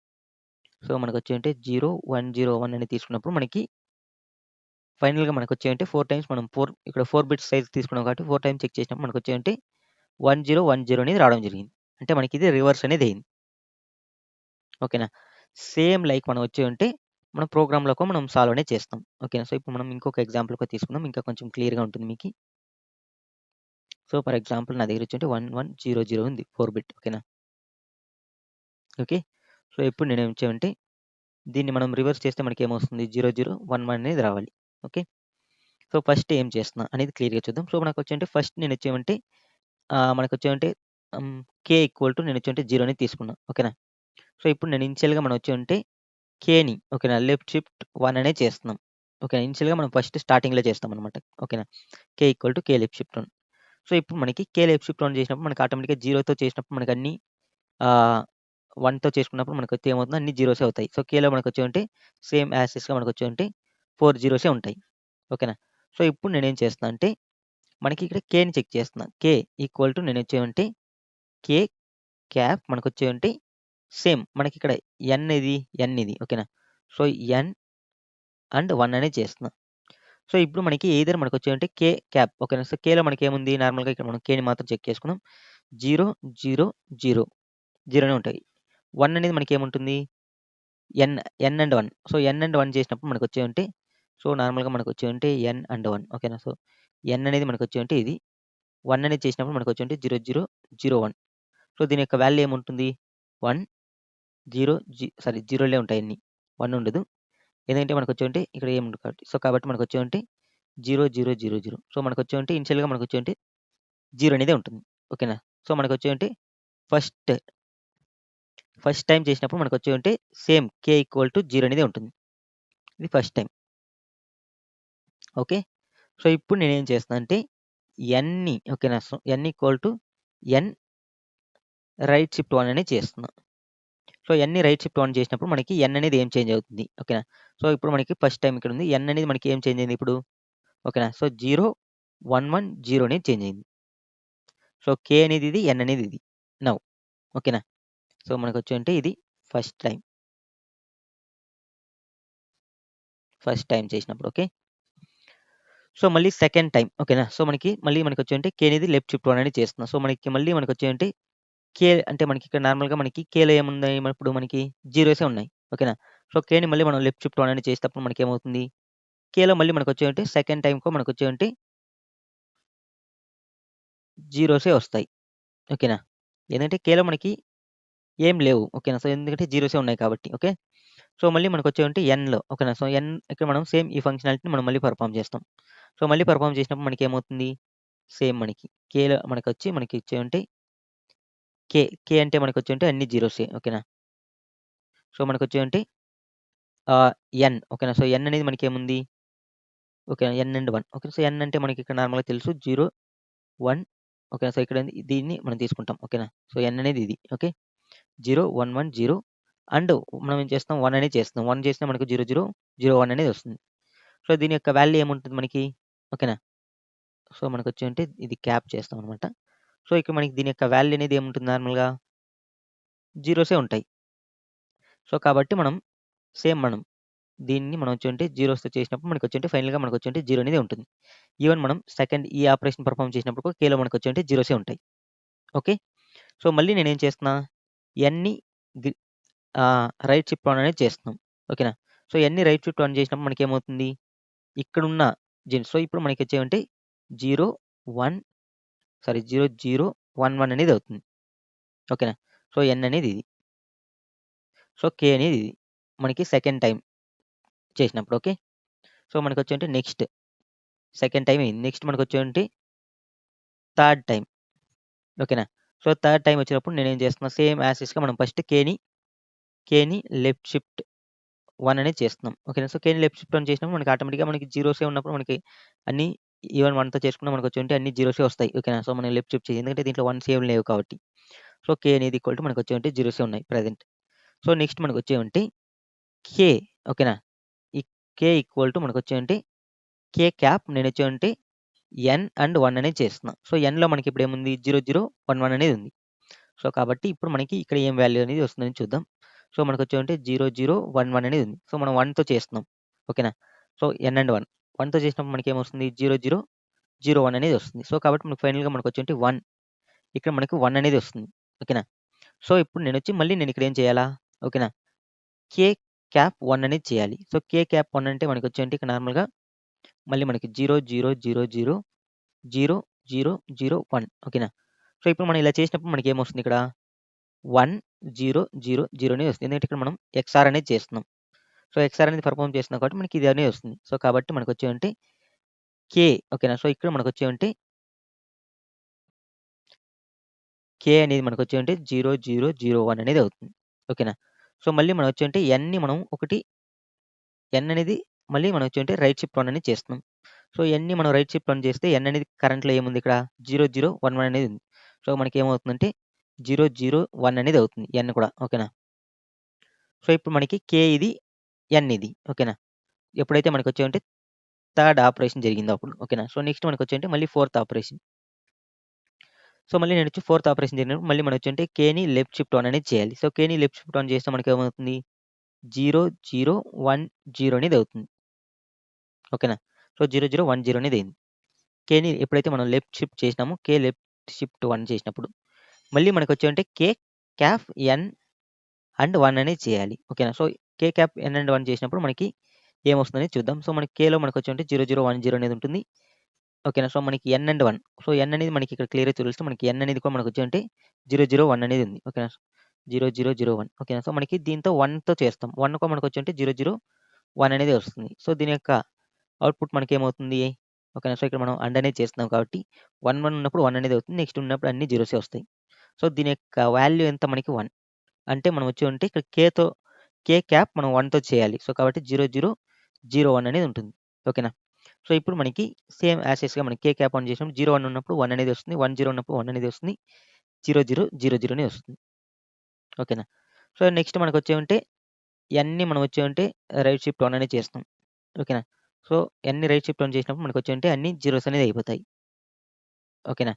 సో, మనకొచ్చేవంటే 0, 1, 0, 1 అని తీసుకున్నప్పుడు మనకి ఫైనల్‌గా మనకొచ్చేవంటే 4 టైమ్స్ మనం ఇక్కడ 4 బిట్స్ సైజ్ తీసుకున్నాం కాబట్టి 4 టైమ్స్ చెక్ చేసినప్పుడు మనకొచ్చేవంటే 10, 10 అనేది రావడం జరిగింది. అంటే మనకిది రివర్స్ అనేది అయింది. ఓకేనా? సేమ్ లైక్ మనం వచ్చేవంటే మన ప్రోగ్రామ్‌లో కూడా మనం సాల్వ్ అనేది చేస్తాం. ఓకేనా? సో, ఇప్పుడు మనం ఇంకొక ఎగ్జాంపుల్ కూడా తీసుకుందాం. ఇంకా కొంచెం క్లియర్‌గా ఉంటుంది మీకి. సో, ఫర్ ఎగ్జాంపుల్ నా దగ్గర వచ్చేంటి 1100 ఉంది 4 బిట్ ఓకేనా? ఓకే. సో, ఇప్పుడు నేనేం వచ్చామంటే దీన్ని మనం రివర్స్ చేస్తే మనకేమొస్తుంది 0, 0, 1, 1 అనేది రావాలి. ఓకే. సో, ఫస్ట్ ఏం చేస్తున్నా అనేది క్లియర్‌గా చూద్దాం. సో, మనకొచ్చేంటి ఫస్ట్ నేనొచ్చేమంటే మనకొచ్చేమంటే హ్మ్, కే ఈక్వల్ టు నేనొచ్చేంటే 0 అనేది తీసుకున్నా. ఓకేనా. సో, ఇప్పుడు నేను ఇనిషియల్‌గా మనం వచ్చుంటే కేని ఓకేనా లెఫ్ట్ షిఫ్ట్ 1 అనేది చేస్తున్నాం. ఓకే. ఇనిషియల్‌గా మనం ఫస్ట్ స్టార్టింగ్‌లో చేస్తామనమాట. ఓకేనా. K equal to K left shift 1. So, ఇప్పుడు మనకి కే లెఫ్ట్ షిఫ్ట్ 1 చేసినప్పుడు మనకి ఆటోమేటిక్‌గా 0తో చేసినప్పుడు మనకన్నీ ఆహ్, 1తో చేసుకున్నప్పుడు మనకొస్తే ఏమవుతుంది అన్ని జీరోసే అవుతాయి. సో, కేలో మనకొచ్చేవంటే సేమ్ యాజ్ ఇస్‌గా మనకొచ్చేవంటే 4 జీరోసే ఉంటాయి. ఓకేనా. సో, ఇప్పుడు నేనేం చేస్తున్నా అంటే మనకి ఇక్కడ కేని చెక్ చేస్తున్నా. కే ఈక్వల్ టు నేనొచ్చేవంటే కే క్యాప్ మనకొచ్చేవంటే సేమ్ మనకిక్కడ ఎన్ ఇది. ఓకేనా. సో, ఎన్ అండ్ 1 అనేది చేస్తున్నా. సో, ఇప్పుడు మనకి ఎయిదర్ మనకొచ్చేవంటే కే క్యాప్ ఓకేనా. సో, కేలో మనకేముంది నార్మల్‌గా ఇక్కడ మనం కేని మాత్రం చెక్ చేసుకున్నాం. 0, 0, 0 జీరోనే ఉంటాయి. 1 అనేది మనకేముంటుంది ఎన్, ఎన్ అండ్ 1. సో, ఎన్ అండ్ 1 చేసినప్పుడు మనకొచ్చేవంటే సో, నార్మల్‌గా మనకొచ్చేవంటే ఎన్ అండ్ 1 ఓకేనా. సో, ఎన్ అనేది మనకొచ్చేవంటే ఇది. 1 అనేది చేసినప్పుడు మనకొచ్చేవంటే 0, 0, 0, 1. సో, దీని యొక్క వాల్యూ ఏముంటుంది 1, 0 జీరోలే ఉంటాయి అన్నీ. 1 ఉండదు. ఎందుకంటే మనకొచ్చేవంటే ఇక్కడ ఏముండదు కాబట్టి. సో, కాబట్టి మనకొచ్చేవంటే 0, 0, 0, 0. సో, మనకొచ్చేవంటే ఇనిషియల్‌గా మనకొచ్చేవంటే 0 అనేదే ఉంటుంది. ఓకేనా. సో, మనకొచ్చేవంటే ఫస్ట్, ఫస్ట్ టైమ్ చేసినప్పుడు మనకొచ్చేవంటే సేమ్ కే ఈక్వల్ టు 0 అనేదే ఉంటుంది. ఇది ఫస్ట్ టైమ్. ఓకే. సో, ఇప్పుడు నేనేం చేస్తున్నానంటే ఎన్‌ని ఓకేనా. So, N equal to N right shift 1 అనేది చేస్తున్నా. సో, ఎన్‌ని రైట్ షిఫ్ట్ 1 చేసినప్పుడు మనకి ఎన్ అనేది ఏం చేంజ్ అవుతుంది. ఓకేనా. సో, ఇప్పుడు మనకి ఫస్ట్ టైమ్ ఇక్కడుంది. ఎన్ అనేది మనకి ఏం చేంజ్ అయింది ఇప్పుడు. ఓకేనా. సో, 0, 1, 1, 0 అనేది చేంజ్ అయింది. సో, కే అనేది ఇది, ఎన్ అనేది ఇది. నౌ ఓకేనా. సో, మనకొచ్చేంటే ఇది ఫస్ట్ టైమ్. ఫస్ట్ టైమ్ చేసినప్పుడు ఓకే. సో, మళ్ళీ సెకండ్ టైమ్ ఓకేనా. సో, మనకొచ్చేంటే కే అనేది లెఫ్ట్ షిఫ్ట్ 1 అనేది చేస్తున్నా. సో, మనకొచ్చేంటే కే అంటే మనకిక్కడ నార్మల్‌గా మనకి కేలో ఏమున్నాయి ఇప్పుడు మనకి జీరోసే ఉన్నాయి. ఓకేనా. సో, కేని మళ్ళీ మనం లెఫ్ట్ షిఫ్ట్ 1 అని చేసేటప్పుడు మనకేమవుతుంది? కేలో మళ్ళీ మనకొచ్చేవంటే సెకండ్ టైమ్‌కో మనకొచ్చేవంటే జీరోసే వస్తాయి. ఓకేనా. ఏందంటే కేలో మనకి ఏం లేవు. ఓకేనా. సో, ఎందుకంటే జీరోసే ఉన్నాయి కాబట్టి. ఓకే. సో, మళ్ళీ మనకొచ్చేవంటే ఎన్‌లో ఓకేనా. సో, ఎన్ ఇక్కడ మనం సేమ్ ఈ ఫంక్షనాలిటీని మనం మళ్ళీ పెర్ఫార్మ్ చేస్తాం. సో, మళ్ళీ పెర్ఫార్మ్ చేసినప్పుడు మనకేమవుతుంది? సేమ్ మనకి కేలో మనకిచ్చేవంటే కే అంటే మనకొచ్చేవంటే అన్ని జీరోసే. ఓకేనా. సో, మనకొచ్చేవంటే ఎన్ ఓకేనా. సో, ఎన్ అనేది మనకేముంది? Okay. N and 1 okay. So, N అంటే మనకిక్కడ నార్మల్‌గా తెలుసు 0, 1 ఓకేనా. సో, ఇక్కడ దీన్ని మనం తీసుకుంటాం. ఓకేనా. సో, ఎన్ అనేది ఇది. ఓకే. 0, 1, 1, 0 అండ్ మనం ఏం చేస్తాం 1 అనేది చేస్తున్నాం. 1 చేసినా మనకు 0, 0, 0, 1 అనేది వస్తుంది. సో, దీని యొక్క వాల్యూ ఏముంటుంది మనకి? ఓకేనా. సో, మనకొచ్చేంటే ఇది క్యాప్ చేస్తామనమాట. సో, ఇక్కడ మనకి దీని యొక్క వాల్యూ అనేది ఏముంటుంది నార్మల్‌గా? జీరోసే ఉంటాయి. సో, కాబట్టి మనం దీన్ని మనం వచ్చేంటే జీరోస్‌తో చేసినప్పుడు మనకొచ్చేంటే ఫైనల్‌గా మనకొచ్చేంటే 0 అనేది ఉంటుంది. ఈవెన్ మనం సెకండ్ ఈ ఆపరేషన్ పెర్ఫార్మ్ చేసినప్పుడు కూడా కేలో మనకొచ్చేంటే జీరోసే ఉంటాయి. ఓకే. సో, మళ్ళీ నేనేం చేస్తున్నా ఎన్‌ని ది రైట్ షిఫ్ట్ 1 అనేది చేస్తున్నాం. ఓకేనా. సో, ఎన్‌ని రైట్ షిఫ్ట్ 1 చేసినప్పుడు మనకేమవుతుంది? ఇక్కడున్న సో, ఇప్పుడు మనకొచ్చేవంటే 0, 1 0, 0, 1, 1 అనేది అవుతుంది. ఓకేనా. సో, ఎన్ అనేది ఇది. సో, కే అనేది ఇది. మనకి సెకండ్ టైమ్ చేసినప్పుడు ఓకే. సో, మనకొచ్చేంటే నెక్స్ట్ సెకండ్ టైమ్ అయింది. నెక్స్ట్ మనకొచ్చేంటి థర్డ్ టైమ్. ఓకేనా. సో, థర్డ్ టైమ్ వచ్చినప్పుడు నేనేం చేస్తున్నా సేమ్ యాజ్ ఇస్‌గా మనం ఫస్ట్ కేని లెఫ్ట్ షిఫ్ట్ 1 అనేది చేస్తున్నాం. ఓకేనా. సో, కేని లెఫ్ట్ షిఫ్ట్ 1 చేసినప్పుడు మనకి ఆటోమేటిక్‌గా మనకి జీరోసే ఉన్నప్పుడు మనకి అన్నీ ఈవెన్ 1తో చేసుకున్నా మనకొచ్చేంటి అన్ని జీరోసే వస్తాయి. ఓకేనా. సో, మనం లెఫ్ట్ షిఫ్ట్ ఎందుకంటే దీంట్లో 1 సేమ్ లేవు కాబట్టి. సో, కే అనేది ఈక్వల్ టు మనకొచ్చేవంటే జీరోసే ఉన్నాయి ప్రెజెంట్. సో, నెక్స్ట్ మనకొచ్చేవంటే కే ఓకేనా. ఈ కే ఈక్వల్ టు మనకొచ్చేవంటే కే క్యాప్ నేనొచ్చేవంటే ఎన్ అండ్ 1 అనేది చేస్తున్నా. సో, ఎన్‌లో మనకిప్పుడేముంది 0, 0, 1, 1 అనేది ఉంది. సో, కాబట్టి ఇప్పుడు మనకి ఇక్కడ ఏం వాల్యూ అనేది వస్తుందని చూద్దాం. సో, మనకొచ్చేవంటే 0, 0, 1, 1 అనేది ఉంది. సో, మనం 1తో చేస్తున్నాం. ఓకేనా. So, N and 1. 1తో చేసినప్పుడు మనకేమొస్తుంది 0, 0, 0, 1 అనేది వస్తుంది. సో, కాబట్టి మనకు ఫైనల్‌గా మనకొచ్చేంటి 1 ఇక్కడ మనకి 1 అనేది వస్తుంది. ఓకేనా. సో, ఇప్పుడు మళ్ళీ నేనిక్కడ ఏం చేయాలా? ఓకేనా. కే క్యాప్ 1 అనేది చేయాలి. సో, కే క్యాప్ 1 అంటే మనకొచ్చేంటి ఇక్కడ నార్మల్‌గా మళ్ళీ మనకి 0, 0, 0, 0, 0, 0, 0, 1 ఓకేనా. సో, ఇప్పుడు మనం ఇలా చేసినప్పుడు మనకేమొస్తుంది ఇక్కడ 1, 0, 0, 0 అనేది వస్తుంది. ఎందుకంటే ఇక్కడ మనం ఎక్స్ఆర్ అనేది చేస్తున్నాం. సో, ఎక్స్ఆర్ అనేది పెర్ఫార్మ్ చేస్తున్నాం కాబట్టి మనకి ఇది అనేది వస్తుంది. సో, కాబట్టి మనకొచ్చేవంటే కే ఓకేనా. సో, ఇక్కడ మనకొచ్చేవంటే కే అనేది మనకొచ్చేవంటే 0001 అనేది అవుతుంది. ఓకేనా. సో, మళ్ళీ మనం వచ్చేవంటే ఎన్‌ని మనం ఒకటి ఎన్ అనేది మళ్ళీ మనం వచ్చేవంటే రైట్ షిఫ్ట్ 1 అనేది చేస్తున్నాం. సో, ఎన్‌ని మనం రైట్ షిఫ్ట్ 1 చేస్తే ఎన్ అనేది కరెంట్‌లో ఏముంది ఇక్కడ 0011 అనేది ఉంది. సో, మనకేమవుతుందంటే 001 అనేది అవుతుంది ఎన్ కూడా. ఓకేనా. సో, ఇప్పుడు మనకి కే ఇది, ఎన్ ఇది. ఓకేనా. ఎప్పుడైతే మనకొచ్చేవంటే థర్డ్ ఆపరేషన్ జరిగిందో అప్పుడు. ఓకేనా. సో, నెక్స్ట్ మనకొచ్చేవంటే మళ్ళీ ఫోర్త్ ఆపరేషన్. సో, మళ్ళీ నేనొచ్చి ఫోర్త్ ఆపరేషన్ జరిగినప్పుడు మళ్ళీ మనం వచ్చేంటే కేని లెఫ్ట్ షిఫ్ట్ 1 అనేది చేయాలి. సో, కేని లెఫ్ట్ షిఫ్ట్ 1 చేస్తే మనకేమవుతుంది 0010 అనేది అవుతుంది. ఓకేనా. సో, 0010 అనేది అయింది. కేని ఎప్పుడైతే మనం లెఫ్ట్ షిఫ్ట్ చేసినామో కే లెఫ్ట్ షిఫ్ట్ 1 చేసినప్పుడు మళ్ళీ మనకొచ్చేవంటే కే క్యాప్ ఎన్ అండ్ 1 అనేది చేయాలి. ఓకేనా. So, K cap N and 1 చేసినప్పుడు మనకి ఏమొస్తుందనేది చూద్దాం. సో, మనకి కేలో మనకొచ్చేవంటే 0010 అనేది ఉంటుంది. ఓకేనా. సో, మనకి ఎన్ అండ్ 1. సో, ఎన్ అనేది మనకి ఇక్కడ క్లియర్‌గా చూపిస్తే మనకి ఎన్ అనేది కూడా మనకొచ్చేవంటే 001 అనేది ఉంది. ఓకేనా. 0001 ఓకేనా. సో, మనకి దీంతో 1తో చేస్తాం. 1 కూడా మనకొచ్చేవంటే 001 అనేది వస్తుంది. సో, దీని యొక్క అవుట్‌పుట్ మనకేమవుతుంది? ఓకేనా. సో, ఇక్కడ మనం అండ్ అనేది చేస్తున్నాం కాబట్టి 1, 1 ఉన్నప్పుడు 1 అనేది అవుతుంది. నెక్స్ట్ ఉన్నప్పుడు అన్ని జీరోసే వస్తాయి. సో, దీని యొక్క వాల్యూ ఎంత మనకి 1. అంటే మనం వచ్చేవంటే ఇక్కడ కే క్యాప్ మనం 1తో చేయాలి. సో, కాబట్టి 0001 అనేది ఉంటుంది. ఓకేనా. సో, ఇప్పుడు మనకి సేమ్ యాస్ టీజ్‌గా మనం కే క్యాప్ ఆన్ చేసినప్పుడు 01 ఉన్నప్పుడు 1 అనేది వస్తుంది. 10 ఉన్నప్పుడు 1 అనేది వస్తుంది. 0000 అనేది వస్తుంది. ఓకేనా. సో, నెక్స్ట్ మనకొచ్చేవంటే ఎన్‌ని మనం వచ్చేవంటే రైట్ షిఫ్ట్ 1 అనేది చేస్తాం. ఓకేనా. సో, ఎన్‌ని రైట్ షిఫ్ట్ 1 చేసినప్పుడు మనకొచ్చేవంటే అన్ని జీరోస్ అనేది అయిపోతాయి. ఓకేనా.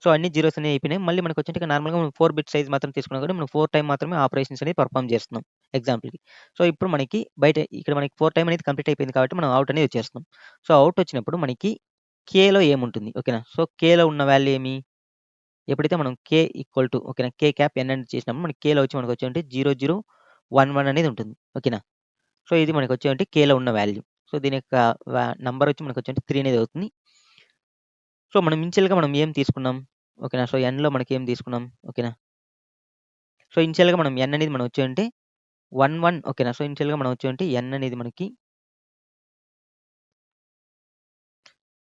సో, అన్ని జీరోస్ అనేవి అయిపోయినాయి. మళ్ళీ మనకొచ్చేంటే ఇక్కడ నార్మల్‌గా మనం 4 బిట్ సైజ్ మాత్రం తీసుకున్నాం కాబట్టి మనం 4 టైమ్ మాత్రమే ఆపరేషన్స్ అనేవి పెర్ఫార్మ్ చేస్తున్నాం ఎగ్జాంపుల్‌కి. సో, ఇప్పుడు మనకి బయట ఇక్కడ మనకి 4 టైమ్ అనేది కంప్లీట్ అయిపోయింది కాబట్టి మనం ఔట్ అనేది వచ్చేస్తున్నాం. సో, ఔట్ వచ్చినప్పుడు మనకి కేలో ఏముంటుంది? ఓకేనా. సో, కేలో ఉన్న వాల్యూ ఏమి? ఎప్పుడైతే మనం కే ఈక్వల్ టు ఓకేనా. కే క్యాప్ ఎన్ అని చేసినప్పుడు మనకి కేలో వచ్చి మనకొచ్చేవంటే 0011 అనేది ఉంటుంది. ఓకేనా. సో, ఇది మనకొచ్చేవంటే కేలో ఉన్న వాల్యూ. సో, దీని యొక్క నంబర్ వచ్చి మనకొచ్చేవంటే 3 అనేది అవుతుంది. సో, మనం ఇనిషియల్‌గా మనం ఏం తీసుకున్నాం? ఓకేనా. సో, ఎన్‌లో మనకేం తీసుకున్నాం? ఓకేనా. సో, ఇనిషియల్‌గా మనం ఎన్ అనేది మనం వచ్చేవంటే 11 ఓకేనా. సో, ఇనిషియల్‌గా మనం వచ్చేవంటే ఎన్ అనేది మనకి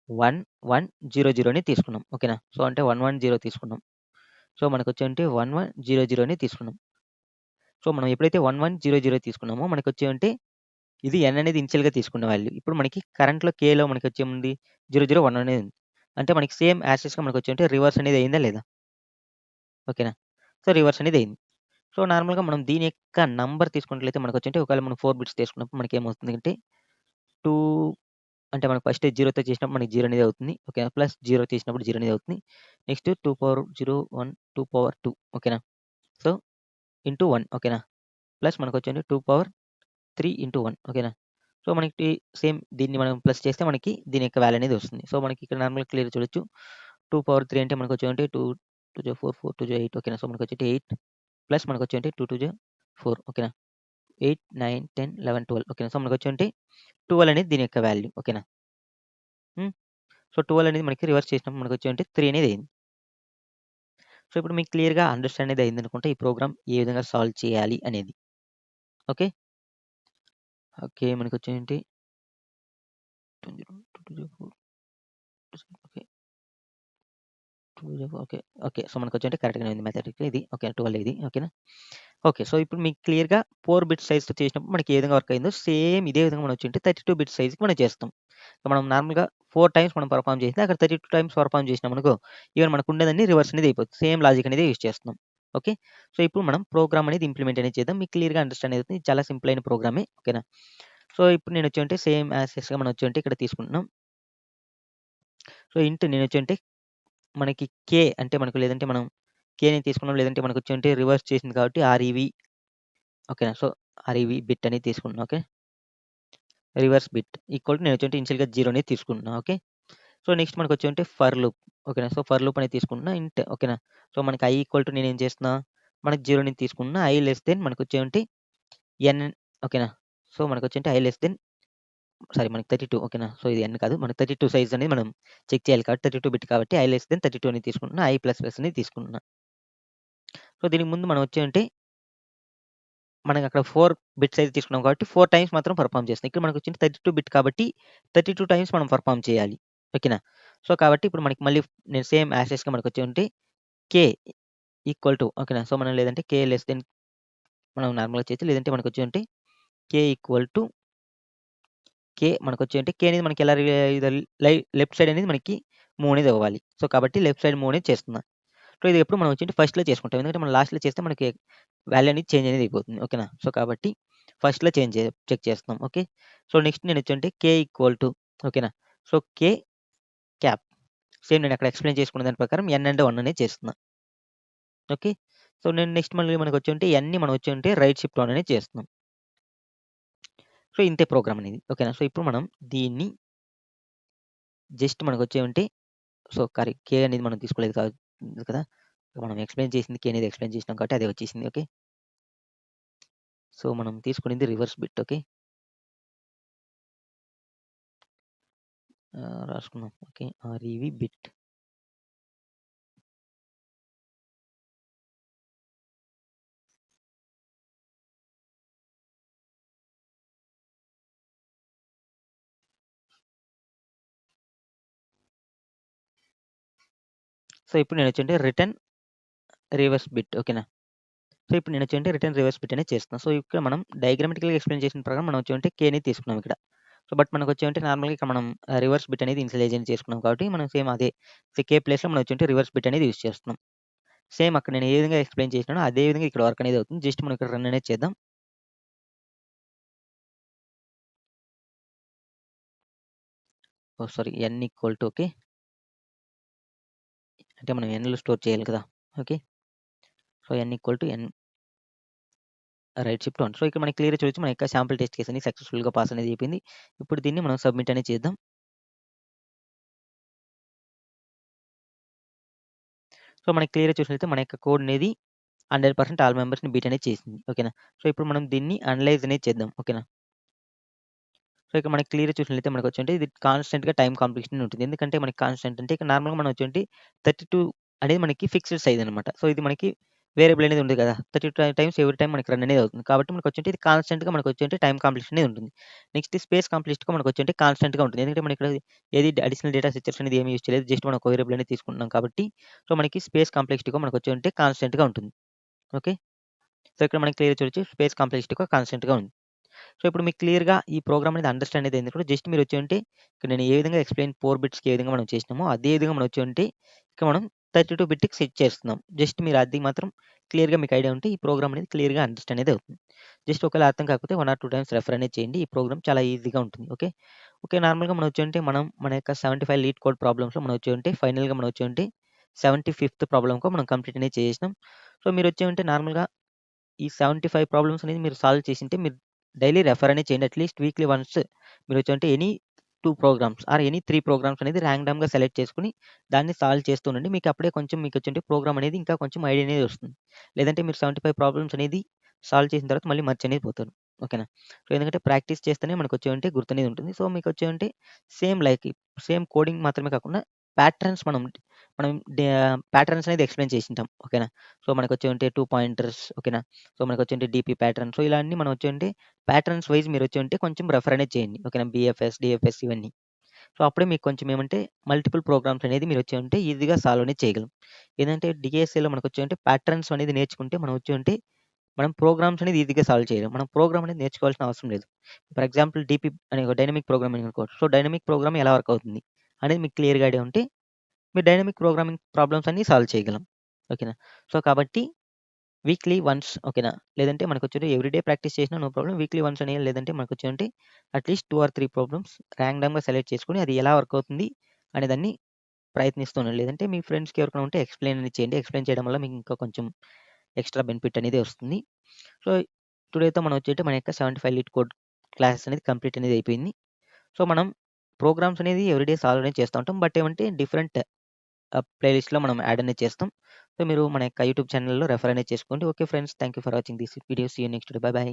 1100 అని తీసుకున్నాం. ఓకేనా. సో, అంటే 110 తీసుకున్నాం. సో, మనకొచ్చేవంటే 1100 అని తీసుకున్నాం. సో, మనం ఎప్పుడైతే 1100 తీసుకున్నామో మనకొచ్చేవంటే ఇది ఎన్ అనేది ఇనిషియల్‌గా తీసుకున్న వాల్యూ. ఇప్పుడు మనకి కరెంట్‌లో కేలో మనకొచ్చేముంది 001 అనేది ఉంది. అంటే మనకి సేమ్ యాస్ టీజ్‌గా మనకొచ్చేవంటే రివర్స్ అనేది అయిందా లేదా? ఓకేనా. సో, రివర్స్ అనేది అయింది. సో, నార్మల్‌గా మనం దీని యొక్క నంబర్ తీసుకున్నట్లయితే మనకొచ్చేంటే ఒకవేళ మనం 4 బిట్స్ తీసుకున్నప్పుడు మనకేమవుతుందంటే 2 అంటే మనకు ఫస్ట్ 0తో చేసినప్పుడు మనకి 0 అనేది అవుతుంది. ఓకేనా. ప్లస్ 0 చేసినప్పుడు 0 అనేది అవుతుంది. నెక్స్ట్ 2 పవర్ 0, 1, 2 పవర్ 2 ఓకేనా. సో, ఇంటూ 1 ఓకేనా. ప్లస్ మనకొచ్చేంటి 2 పవర్ 3 ఇంటూ 1 ఓకేనా. సో, మనకి సేమ్ దీన్ని మనం ప్లస్ చేస్తే మనకి దీని యొక్క వాల్యూ అనేది వస్తుంది. సో, మనకి ఇక్కడ నార్మల్‌గా క్లియర్‌గా చూడొచ్చు. 2 పవర్ 3 అంటే మనకొచ్చేంటి 2 2 జా 4, 4 2 జా 8 ఓకేనా. సో, మనకొచ్చేటి 8 ప్లస్ మనకొచ్చేంటి 2 2 జా 4 ఓకేనా. 8, 9, 10, 11, 12 ఓకేనా. సో, మనకొచ్చేంటి 12 అనేది దీని యొక్క వాల్యూ ఓకేనా. హ్మ్. సో, 12 అనేది మనకి రివర్స్ చేసినప్పుడు మనకొచ్చేంటి 3 అనేది అయింది. సో, ఇప్పుడు మీకు క్లియర్‌గా అండర్‌స్టాండ్ అనేది అయిందనుకుంటే ఈ ప్రోగ్రామ్ ఏ విధంగా సాల్వ్ చేయాలి అనేది. ఓకే. ఓకే. మనకొచ్చేంటి 20, 2 4 ఓకే. 2 ఓకే. ఓకే. సో, మనకొచ్చేంటి కరెక్ట్‌గానే ఉంది మ్యాథమెటిక్‌గా ఇది. ఓకే. 12 ఇది. ఓకేనా. ఓకే. సో, ఇప్పుడు మీకు క్లియర్‌గా 4 బిట్ సైజ్‌తో చేసినప్పుడు మనకి ఏ విధంగా వర్క్ అయిందో సేమ్ ఇదే విధంగా మనం వచ్చుంటే 32 బిట్ సైజ్‌కి మనం చేస్తాం. సో, మనం నార్మల్‌గా 4 టైమ్స్ మనం పెర్ఫార్మ్ చేస్తే అక్కడ 32 టైమ్స్ పెర్ఫార్మ్ చేసినామనుకో ఈవెన్ మనకుండేదన్నీ రివర్స్ అనేది అయిపోద్ది. సేమ్ లాజిక్ అనేది యూజ్ చేస్తున్నాం. ఓకే. సో, ఇప్పుడు మనం ప్రోగ్రామ్ అనేది ఇంప్లిమెంట్ అనేది చేద్దాం. మీకు క్లియర్‌గా అండర్‌స్టాండ్ అవుతుంది. ఇది చాలా సింపుల్ అయిన ప్రోగ్రామే. ఓకేనా. సో, ఇప్పుడు నేనొచ్చేంటి సేమ్ యాస్ టీజ్‌గా మనం వచ్చేంటి ఇక్కడ తీసుకుంటున్నాం. సో, నేనొచ్చేంటి మనకి కే అంటే మనకు లేదంటే మనం కేని తీసుకున్నాం. లేదంటే మనకొచ్చేంటి రివర్స్ చేసింది కాబట్టి ఆర్‌ఈవీ ఓకేనా. సో, ఆర్‌ఈవీ బిట్ అనేది తీసుకుంటున్నా. Okay. Reverse bit equal to నేనొచ్చేంటి ఇనిషియల్‌గా 0 అనేది తీసుకుంటున్నా. ఓకే. సో, నెక్స్ట్ మనకొచ్చేంటి ఫర్ లూప్ ఓకేనా. సో, ఫర్ లూప్ అనేది తీసుకుంటున్నా. ఇంట్ ఓకేనా. సో, మనకి i ఈక్వల్ టు నేనేం చేస్తున్నా మనకి 0 అనేది తీసుకుంటున్నా. i లెస్ దెన్ మనకొచ్చేంటి n ఓకేనా. సో, మనకొచ్చేంటి i లెస్ దెన్ సారీ మనకి 32 ఓకేనా. సో, ఇది n కాదు. మనకి 32 సైజ్ అనేది మనం చెక్ చేయాలి కాబట్టి 32 బిట్ కాబట్టి i లెస్ దెన్ 32 అనేది తీసుకుంటున్నా. i ప్లస్ ప్లస్ అనేది తీసుకుంటున్నా. సో, దీనికి ముందు మనం వచ్చేంటి మనకి అక్కడ 4 బిట్స్ అయితే తీసుకున్నాం కాబట్టి 4 టైమ్స్ మాత్రం పెర్ఫార్మ్ చేస్తుంది. ఇక్కడ మనకొచ్చింది 32 బిట్ కాబట్టి 32 టైమ్స్ మనం పెర్ఫార్మ్ చేయాలి. ఓకేనా? సో, కాబట్టి ఇప్పుడు మనకి మళ్ళీ నేను సేమ్ యాజ్ టీజ్‌గా మనకొచ్చి ఉంటే కే ఈక్వల్ టు ఓకేనా? సో, మనం లేదంటే కే లెస్ దెన్ మనం నార్మల్‌గా చేయొచ్చు. లేదంటే మనకొచ్చి ఉంటే కే ఈక్వల్ టు కే మనకొచ్చి అంటే కే అనేది మనకి ఎలా ఇది లెఫ్ట్ సైడ్ అనేది మనకి మూవ్ అనేది అవ్వాలి. సో, కాబట్టి లెఫ్ట్ సైడ్ మూవ్ అనేది చేస్తున్నా. సో, ఇది ఎప్పుడు మనం వచ్చి ఫస్ట్‌లో చేసుకుంటాం. ఎందుకంటే మనం లాస్ట్‌లో చేస్తే మనకి వాల్యూ అనేది చేంజ్ అనేది అయిపోతుంది. ఓకేనా? సో, కాబట్టి ఫస్ట్‌లో చెక్ చేస్తున్నాం. ఓకే. సో, నెక్స్ట్ నేను వచ్చి కే ఈక్వల్ టు ఓకేనా? సో, కే క్యాప్ సేమ్ నేను అక్కడ ఎక్స్‌ప్లెయిన్ చేసుకున్న దాని ప్రకారం ఎన్ అండ్ 1 అనేది చేస్తున్నా. ఓకే. సో, నేను నెక్స్ట్ మళ్ళీ మనకొచ్చి ఎన్‌ని మనం వచ్చి రైట్ షిఫ్ట్ ఆన్ అనేది చేస్తున్నాం. సో, ఇంతే ప్రోగ్రామ్ అనేది. ఓకేనా? సో, ఇప్పుడు మనం దీన్ని జస్ట్ మనకొచ్చి సో, కే అనేది మనం తీసుకోలేదు కదా! మనం ఎక్స్‌ప్లెయిన్ చేసింది కే అనేది ఎక్స్‌ప్లెయిన్ చేసినాం కాబట్టి అదే వచ్చేసింది. ఓకే. సో, మనం తీసుకునింది రివర్స్ బిట్. ఓకే. రాసుకున్నాం. ఓకే. REV bit. సో, ఇప్పుడు నేనొచ్చి రిటర్న్ రివర్స్ బిట్. ఓకేనా? సో, ఇప్పుడు నేనొచ్చి రిటర్న్ రివర్స్ బిట్ అనేది చేస్తున్నా. సో, ఇక్కడ మనం డయాగ్రామాటికల్‌గా ఎక్స్‌ప్లెయిన్ చేసిన ప్రకారం మనం వచ్చి కే అనేది తీసుకున్నాం ఇక్కడ. సో, బట్ మనకొచ్చి నార్మల్‌గా ఇక్కడ మనం రివర్స్ బిట్ అనేది ఇనిషియలైజ్ అనేది చేసుకున్నాం కాబట్టి మనం సేమ్ అదే కే ప్లేస్‌లో మనం వచ్చి రివర్స్ బిట్ అనేది యూజ్ చేస్తున్నాం. సేమ్ అక్కడ నేను ఏ విధంగా ఎక్స్‌ప్లెయిన్ చేసినానో అదే విధంగా ఇక్కడ వర్క్ అనేది అవుతుంది. జస్ట్ మనం ఇక్కడ రన్ అనేది చేద్దాం. Oh! Sorry N equal to okay. అంటే మనం ఎన్‌లో స్టోర్ చేయాలి కదా! Okay. So, N equal to N right shift 1. So, ఇక్కడ మనకి క్లియర్‌గా చూడొచ్చు మన యొక్క శాంపుల్ టెస్ట్ కేస్ అనేది సక్సెస్‌ఫుల్‌గా పాస్ అనేది అయిపోయింది. ఇప్పుడు దీన్ని మనం సబ్మిట్ అనేది చేద్దాం. సో, మనకి క్లియర్‌గా చూసినట్లయితే మన యొక్క కోడ్ అనేది 100% ఆల్ మెంబర్స్‌ని బీట్ అనేది చేసింది. ఓకేనా? సో, ఇప్పుడు మనం దీన్ని అనలైజ్ అనేది చేద్దాం. ఓకేనా? సో, ఇక్కడ మనకి క్లియర్‌గా చూసినట్లయితే మనకొచ్చేంటి ఇది కాన్స్టెంట్‌గా టైమ్ కాంప్లెక్షన్ ఉంటుంది. ఎందుకంటే మనకి కాన్స్టెంట్ అంటే ఇక్కడ నార్మల్‌గా మనం వచ్చేంటి 32 అనేది మనకి ఫిక్స్డ్ సైజ్ అనమాట. సో, ఇది మనకి వేరియబుల్ అనేది ఉంది కదా! 32 టైమ్స్ ఎవ్రీ టైమ్ మనకి రన్ అనేది అవుతుంది. కాబట్టి మనకొచ్చేంటి ఇది కాన్స్టెంట్‌గా మనకొచ్చేంటి టైమ్ కాంప్లెక్షన్ అనేది ఉంటుంది. నెక్స్ట్ స్పేస్ కాంప్లెక్స్‌గా మనకొచ్చేంటి కాన్స్టెంట్‌గా ఉంటుంది. ఎందుకంటే మనం ఇక్కడ ఏది అడిషనల్ డేటా స్ట్రక్చర్స్ అనేది ఏమి యూజ్ చేయలేదు. జస్ట్ మనం ఒక వేరియబుల్ అనేది తీసుకుంటున్నాం కాబట్టి, సో, మనకి స్పేస్ కాంప్లెక్సిటీగా మనకొచ్చేంటి కాన్స్టెంట్‌గా ఉంటుంది. ఓకే. సో, ఇక్కడ మనకి క్లియర్‌గా చూడొచ్చు స్పేస్ కాంప్లెక్సిటీగా కాన్స్టెంట్‌గా ఉంది. సో, ఇప్పుడు మీకు క్లియర్‌గా ఈ ప్రోగ్రామ్ అనేది అండర్‌స్టాండ్ అనేది అయింది కూడా జస్ట్ మీరొచ్చేంటి ఇక్కడ నేను ఏ విధంగా ఎక్స్‌ప్లెయిన్ 4 బిట్స్‌కి ఏ విధంగా మనం చేసినామో, అదే విధంగా మనం వచ్చేంటి ఇక్కడ మనం 32 బిట్‌కి సెట్ చేస్తున్నాం. జస్ట్ మీరు అది మాత్రం క్లియర్‌గా మీకు ఐడియా ఉంటే ఈ ప్రోగ్రామ్ అనేది క్లియర్‌గా అండర్‌స్టాండ్ అనేది అవుతుంది. జస్ట్ ఒకవేళ అర్థం కాకపోతే 1 ఆర్ 2 టైమ్స్ రెఫర్ అనేది చేయండి. ఈ ప్రోగ్రామ్ చాలా ఈజీగా ఉంటుంది. ఓకే. ఓకే. నార్మల్‌గా మనం వచ్చేంటి మనం మన యొక్క 75 లీడ్ కోడ్ ప్రాబ్లమ్స్‌లో మనం వచ్చేంటి ఫైనల్‌గా మనం వచ్చేంటి 75థ్ ప్రాబ్లమ్‌కు మనం కంప్లీట్ అనేది చేసేసినాం. సో, మీరొచ్చేంటి నార్మల్‌గా ఈ 75 ప్రాబ్లమ్స్ అనేది మీరు సాల్వ్ చేసుంటే మీరు డైలీ రెఫర్ అనేది చేయండి. అట్‌లీస్ట్ వీక్లీ వన్స్ మీరొచ్చంటే any 2 programs or any 3 programs అనేది రాండమ్‌గా సెలెక్ట్ చేసుకొని దాన్ని సాల్వ్ చేస్తూ ఉండండి. మీకు అప్పుడే కొంచెం మీకొచ్చేంటి ప్రోగ్రామ్ అనేది ఇంకా కొంచెం ఐడియా అనేది వస్తుంది. లేదంటే మీరు 75 ప్రాబ్లమ్స్ అనేది సాల్వ్ చేసిన తర్వాత మళ్ళీ మర్చి అనేది పోతారు. ఓకేనా? సో, ఎందుకంటే ప్రాక్టీస్ చేస్తేనే మనకొచ్చేంటి గుర్తనేది ఉంటుంది. సో, మీకొచ్చేంటి సేమ్ లైక్ సేమ్ కోడింగ్ మాత్రమే కాకుండా ప్యాటర్న్స్ మనం ప్యాటర్న్స్ అనేది ఎక్స్‌ప్లెయిన్ చేసుంటాం. ఓకేనా? సో, మనకొచ్చేంటి 2 పాయింటర్స్ ఓకేనా? సో, మనకొచ్చేంటి డీపీ ప్యాటర్న్. సో, ఇలా అన్నీ మనం వచ్చేంటి ప్యాటర్న్స్ వైస్ మీరొచ్చేంటి కొంచెం రెఫర్ అనేది చేయండి. ఓకేనా? బీఎఫ్ఎస్, డీఎఫ్ఎస్ ఇవన్నీ. సో, అప్పుడే మీకు కొంచెం ఏమంటే మల్టిపుల్ ప్రోగ్రామ్స్ అనేది మీరొచ్చేంటి ఈజీగా సాల్వ్ అనేది చేయగలం. ఏందంటే డీఎస్ఏలో మనకొచ్చేంటి ప్యాటర్న్స్ అనేది నేర్చుకుంటే మనం వచ్చేంటి మనం ప్రోగ్రామ్స్ అనేది ఈజీగా సాల్వ్ చేయలేం. మనం ప్రోగ్రామ్ అనేది నేర్చుకోవాల్సిన అవసరం లేదు. ఫర్ ఎగ్జాంపుల్ డీపీ అనే ఒక డైనమిక్ ప్రోగ్రామింగ్ అనుకో. సో, డైనమిక్ ప్రోగ్రామ్ ఎలా వర్క్ అవుతుంది అనేది మీకు క్లియర్‌గా ఐడియా ఉంటే మీరు డైనమిక్ ప్రోగ్రామింగ్ ప్రాబ్లమ్స్ అన్నీ సాల్వ్ చేయగలం. ఓకేనా? సో, కాబట్టి వీక్లీ వన్స్ ఓకేనా? లేదంటే మనకొచ్చేటి ఎవ్రీడే ప్రాక్టీస్ చేసినా నో ప్రాబ్లమ్. వీక్లీ వన్స్ అని లేదంటే మనకొచ్చేంటి అట్‌లీస్ట్ 2 ఆర్ 3 ప్రాబ్లమ్స్ రాండమ్‌గా సెలెక్ట్ చేసుకొని అది ఎలా వర్క్ అవుతుంది అనేదాన్ని ప్రయత్నిస్తూ ఉండండి. లేదంటే మీ ఫ్రెండ్స్‌కి ఎవరికైనా ఉంటే ఎక్స్‌ప్లెయిన్ అనేది చేయండి. ఎక్స్‌ప్లెయిన్ చేయడం వల్ల మీకు ఇంకా కొంచెం ఎక్స్‌ట్రా బెనిఫిట్ అనేది వస్తుంది. సో, టుడేతో మనం వచ్చేటి మన యొక్క 75 లీడ్ కోడ్ క్లాసెస్ అనేది కంప్లీట్ అనేది అయిపోయింది. సో, మనం ప్రోగ్రామ్స్ అనేది ఎవ్రీడే సాల్వ్ అనేది చేస్తూ ఉంటాం. బట్ ఏమంటే డిఫరెంట్ ప్లేలిస్ట్‌లో మనం యాడ్ అనేది చేస్తాం. సో, మీరు మన యొక్క యూట్యూబ్ ఛానెల్‌లో రెఫర్ అనేది చేసుకోండి. Okay friends. Thank you for watching this video. See you next day. Bye by.